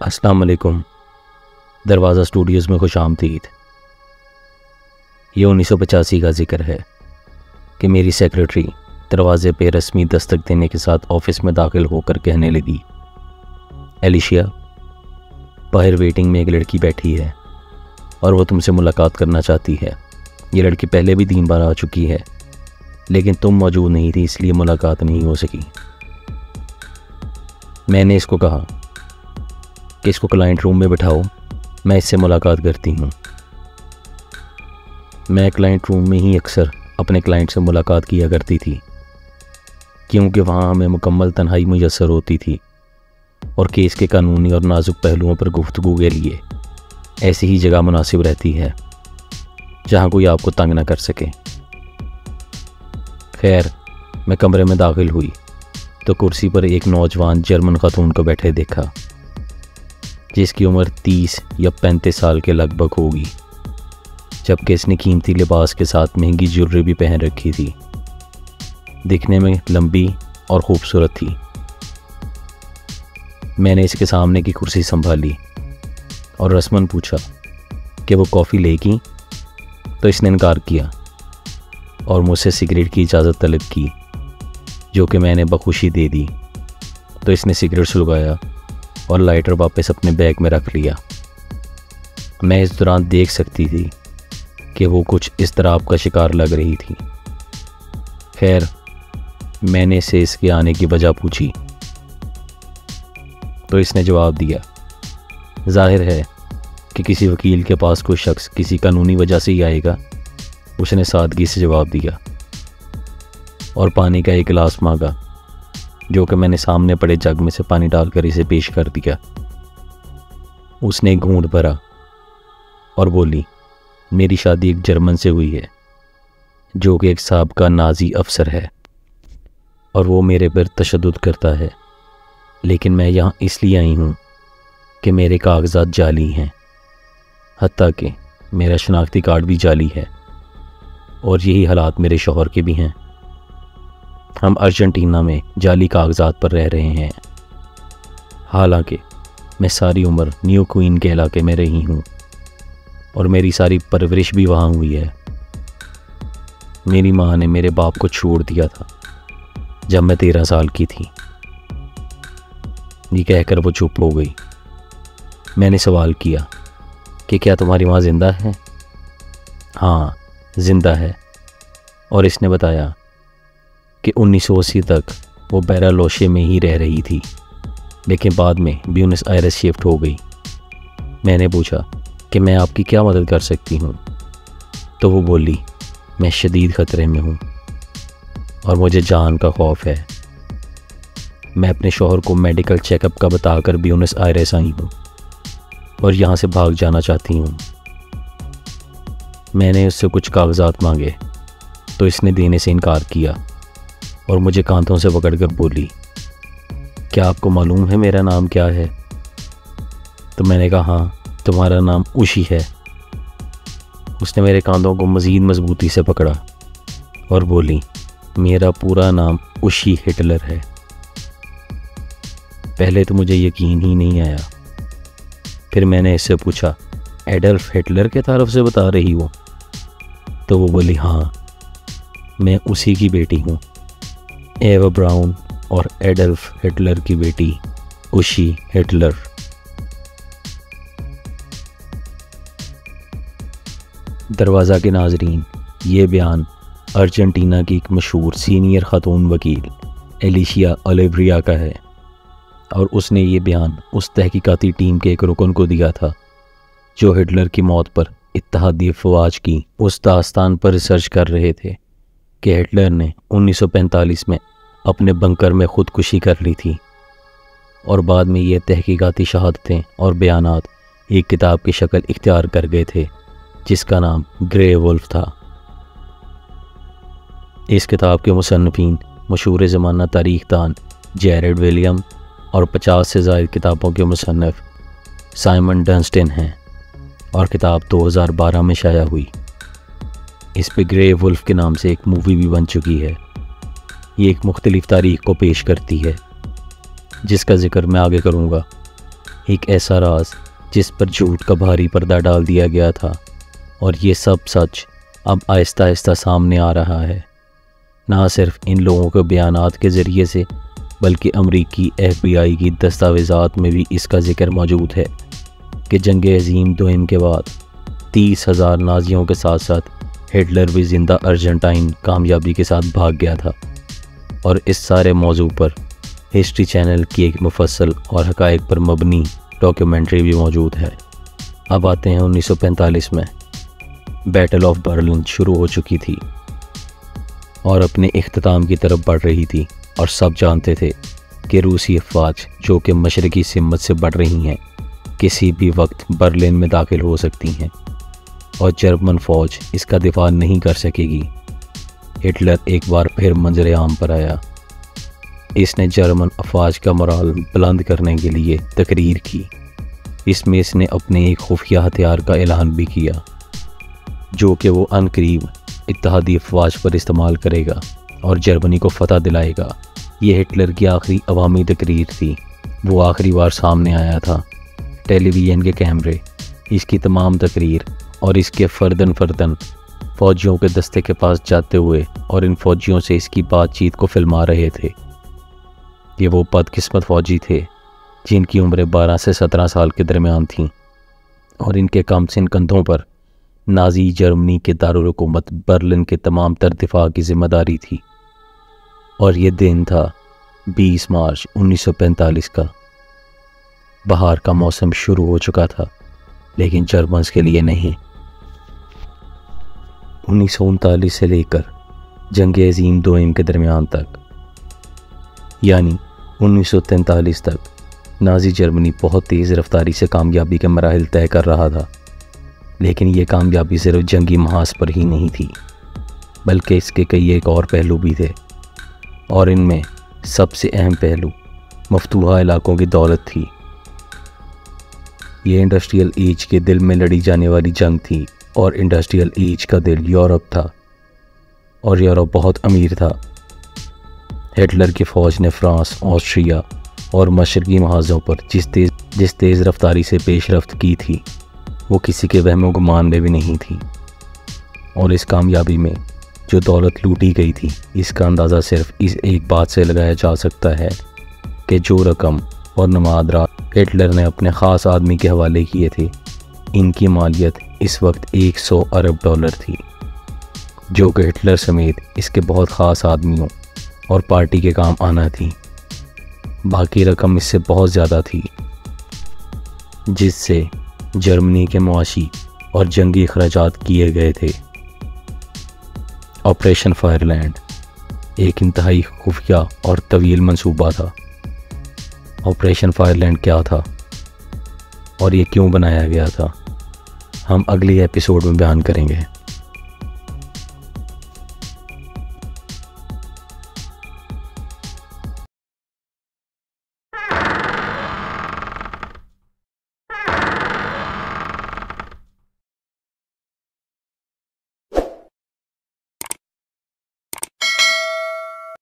अस्सलाम वालेकुम। दरवाज़ा स्टूडियोज़ में खुश आमदीद। ये 1985 का जिक्र है कि मेरी सेक्रेटरी दरवाज़े पे रस्मी दस्तक देने के साथ ऑफिस में दाखिल होकर कहने लगी, एलिशिया, बाहर वेटिंग में एक लड़की बैठी है और वो तुमसे मुलाकात करना चाहती है। ये लड़की पहले भी 3 बार आ चुकी है, लेकिन तुम मौजूद नहीं थी, इसलिए मुलाकात नहीं हो सकी। मैंने इसको कहा कि इसको क्लाइंट रूम में बिठाओ, मैं इससे मुलाकात करती हूँ। मैं क्लाइंट रूम में ही अक्सर अपने क्लाइंट से मुलाकात किया करती थी, क्योंकि वहाँ हमें मुकम्मल तन्हाई मुयस्सर होती थी और केस के कानूनी और नाजुक पहलुओं पर गुफ्तगू के लिए ऐसी ही जगह मुनासिब रहती है जहाँ कोई आपको तंग न कर सके। खैर, मैं कमरे में दाखिल हुई तो कुर्सी पर एक नौजवान जर्मन खातून को बैठे देखा, जिसकी उम्र 30 या 35 साल के लगभग होगी, जबकि इसने कीमती लिबास के साथ महंगी ज्वेलरी भी पहन रखी थी। दिखने में लंबी और खूबसूरत थी। मैंने इसके सामने की कुर्सी संभाली और रस्मन पूछा कि वो कॉफ़ी लेगी, तो इसने इनकार किया और मुझसे सिगरेट की इजाज़त तलब की, जो कि मैंने बखुशी दे दी। तो इसने सिगरेट सुलगाया और लाइटर वापस अपने बैग में रख लिया। मैं इस दौरान देख सकती थी कि वो कुछ इज़्तिराब का शिकार लग रही थी। खैर, मैंने इसे इसके आने की वजह पूछी तो इसने जवाब दिया, जाहिर है कि किसी वकील के पास कोई शख्स किसी कानूनी वजह से ही आएगा। उसने सादगी से जवाब दिया और पानी का एक गिलास मांगा, जो कि मैंने सामने पड़े जग में से पानी डालकर इसे पेश कर दिया। उसने घूंट भरा और बोली, मेरी शादी एक जर्मन से हुई है, जो कि एक साबका नाजी अफसर है और वो मेरे पर तशद्दुद करता है, लेकिन मैं यहाँ इसलिए आई हूँ कि मेरे कागजात जाली हैं, हत्ता कि मेरा शनाख्ती कार्ड भी जाली है और यही हालात मेरे शौहर के भी हैं। हम अर्जेंटीना में जाली कागजात पर रह रहे हैं। हालांकि मैं सारी उम्र न्यू क्वीन के इलाके में रही हूँ और मेरी सारी परवरिश भी वहाँ हुई है। मेरी माँ ने मेरे बाप को छोड़ दिया था जब मैं 13 साल की थी। ये कहकर वो चुप हो गई। मैंने सवाल किया कि क्या तुम्हारी माँ जिंदा है? हाँ, जिंदा है। और इसने बताया कि 1980 तक वो बैरालोशे में ही रह रही थी, लेकिन बाद में ब्यूनस आयरेस शिफ्ट हो गई। मैंने पूछा कि मैं आपकी क्या मदद कर सकती हूँ? तो वो बोली, मैं शदीद ख़तरे में हूँ और मुझे जान का खौफ है। मैं अपने शौहर को मेडिकल चेकअप का बताकर ब्यूनस आयरेस आई हूँ और यहाँ से भाग जाना चाहती हूँ। मैंने उससे कुछ कागजात मांगे तो इसने देने से इनकार किया और मुझे कांधों से पकड़कर बोली, क्या आपको मालूम है मेरा नाम क्या है? तो मैंने कहा, हाँ, तुम्हारा नाम उशी है। उसने मेरे कांधों को मज़ीद मजबूती से पकड़ा और बोली, मेरा पूरा नाम उशी हिटलर है। पहले तो मुझे यकीन ही नहीं आया। फिर मैंने इससे पूछा, एडल्फ हिटलर के तरफ से बता रही हो? तो वो बोली, हाँ, मैं उसी की बेटी हूँ, एवा ब्राउन और एडल्फ हिटलर की बेटी उशी हिटलर। दरवाज़ा के नाजरीन, ये बयान अर्जेंटीना की एक मशहूर सीनियर खातून वकील एलिशिया ओलिवेरा का है और उसने ये बयान उस तहकीकाती टीम के एक रुकन को दिया था जो हिटलर की मौत पर इत्तेहादी अफवाज की उस दास्तान पर रिसर्च कर रहे थे कि हिटलर ने 1945 में अपने बंकर में खुदकुशी कर ली थी। और बाद में ये तहकीकाती शहादतें और बयानात एक किताब की शक्ल इख्तियार कर गए थे, जिसका नाम ग्रे वुल्फ था। इस किताब के मुसन्निफीन मशहूर ज़माना तारीख दान जैरेड विलियम और 50 से ज़ायद किताबों के मुसन्निफ साइमन डनस्टन हैं और किताब 2012 में शाया हुई। इस पे ग्रे वुल्फ के नाम से एक मूवी भी बन चुकी है। ये एक मुख्तलिफ तारीख को पेश करती है, जिसका जिक्र मैं आगे करूँगा। एक ऐसा राज जिस पर झूठ का भारी पर्दा डाल दिया गया था, और ये सब सच अब आहिस्ता आहिस्ता सामने आ रहा है। ना सिर्फ इन लोगों के बयानात के ज़रिए से, बल्कि अमरीकी FBI की दस्तावेज़ात में भी इसका जिक्र मौजूद है कि जंग अज़ीम दोम के बाद 30,000 नाजियों के साथ साथ हिटलर भी ज़िंदा अर्जेंटाइन कामयाबी के साथ भाग गया था। और इस सारे मौजू पर हिस्ट्री चैनल की एक मुफस्सल और हक़ाइक़ पर मबनी डॉक्यूमेंट्री भी मौजूद है। अब आते हैं 1945 में। बैटल ऑफ बर्लिन शुरू हो चुकी थी और अपने इख्तिताम की तरफ बढ़ रही थी, और सब जानते थे कि रूसी अफ़वाज जो कि मशरक़ी सिमत से बढ़ रही हैं किसी भी वक्त बर्लिन में दाखिल हो सकती हैं, और जर्मन फ़ौज इसका दिफा नहीं कर सकेगी। हिटलर एक बार फिर मंजर आम पर आया। इसने जर्मन अफ़वाज का मोराल बुलंद करने के लिए तकरीर की। इसमें इसने अपने एक खुफिया हथियार का ऐलान भी किया जो कि वो अनकरीब इत्तेहादी अफ़वाज पर इस्तेमाल करेगा और जर्मनी को फ़तह दिलाएगा। ये हिटलर की आखिरी अवामी तकरीर थी। वो आखिरी बार सामने आया था टेलीविज़न के कैमरे। इसकी तमाम तकरीर और इसके फ़र्दन फ़ौजियों के दस्ते के पास जाते हुए और इन फ़ौजियों से इसकी बातचीत को फिल्मा रहे थे। ये वो बदकिस्मत फ़ौजी थे जिनकी उम्रें 12 से 17 साल के दरमियान थीं, और इनके कमसिन कंधों पर नाज़ी जर्मनी के दारुल हुकूमत बर्लिन के तमाम तर दिफा की ज़िम्मेदारी थी। और ये दिन था 20 मार्च 1945 का। बाहर का मौसम शुरू हो चुका था, लेकिन जर्मन्स के लिए नहीं। 1939 से लेकर जंग अज़ीम दोम के दरमियान तक, यानी 1943 तक, नाज़ी जर्मनी बहुत तेज़ रफ्तारी से कामयाबी के मराहिल तय कर रहा था। लेकिन ये कामयाबी सिर्फ जंगी महाज पर ही नहीं थी, बल्कि इसके कई एक और पहलू भी थे, और इनमें सबसे अहम पहलू मफतूहा इलाकों की दौलत थी। ये इंडस्ट्रियल एज के दिल में लड़ी जाने वाली जंग थी, और इंडस्ट्रियल एज का दिल यूरोप था, और यूरोप बहुत अमीर था। हिटलर की फ़ौज ने फ्रांस, ऑस्ट्रिया और मशरक़ी महाज़ों पर जिस तेज़ रफ्तारी से पेशरफ्त की थी वो किसी के वहमो गुमान में भी नहीं थी। और इस कामयाबी में जो दौलत लूटी गई थी, इसका अंदाज़ा सिर्फ इस एक बात से लगाया जा सकता है कि जो रकम और नमादरात हिटलर ने अपने ख़ास आदमी के हवाले किए थे, इनकी मालियत इस वक्त 100 अरब डॉलर थी, जो कि हिटलर समेत इसके बहुत ख़ास आदमियों और पार्टी के काम आना थी। बाकी रकम इससे बहुत ज़्यादा थी, जिससे जर्मनी के मुआशी और जंगी अखराजात किए गए थे। ऑपरेशन फायरलैंड एक इंतहाई खुफिया और तवील मंसूबा था। ऑपरेशन फायरलैंड क्या था और ये क्यों बनाया गया था, हम अगले एपिसोड में बयान करेंगे।